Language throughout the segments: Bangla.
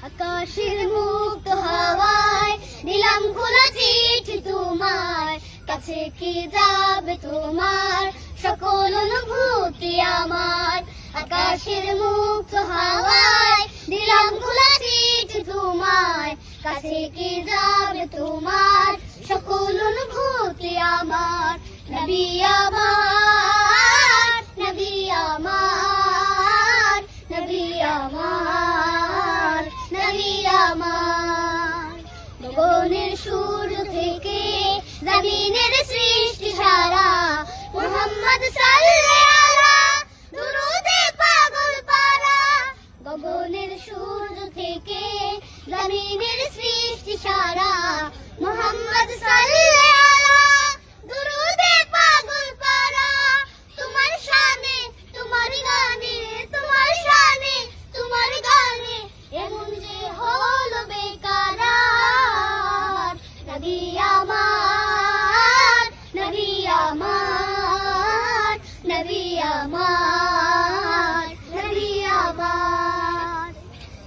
আকাশের মুক্ত হাওয়ায় দিলাম খোলা চিঠি তোমার কাছে, কি যাবে তোমার সকল অনুভূতি আমার। আকাশের মুক্ত হাওয়ায় দিলাম খোলা চিঠি তোমার কাছে, কি যাবে তোমার সকল অনুভূতি আমার। নবী আমার, নবী আমার, নবী আমার, নবী আমার। গগনের সূর্য থেকে জমিনের সৃষ্টি সারা মুহাম্মদ সাল্লাল্লাহু আলা দুরুদে পাগল পারা। গগনের সূর্য থেকে জমিনের সৃষ্টি সারা মুহাম্মদ সাল্লাল্লাহু আলা দুরুদে পাগল পারা। তোমার শানে তোমার গানে, তোমার শানে তোমার গানে এমন যে হলো বেকারার। নবী আমার, নবী আমার, নবী আমার, নবী আমার,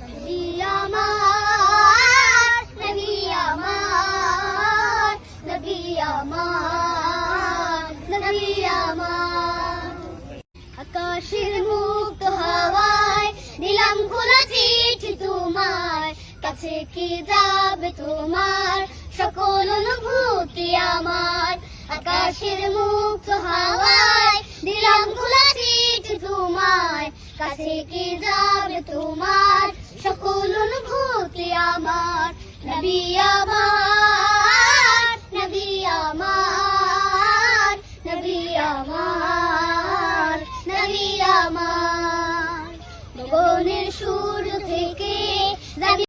নবী আমার, নবী আমার, নবী আমার, নবী আমার। আকাশের মুক্ত হাওয়ায় দিলাম খোলা চিঠি তোমার কাছে, কি যাবে তোমার সকল অনুভূতি আমার। আকাশের মুক্ত হাওয়ায় দিলাম খোলা চিঠি তোমার কাছে, কি যাবে তোমার সকল অনুভূতি আমার। নবী আমার।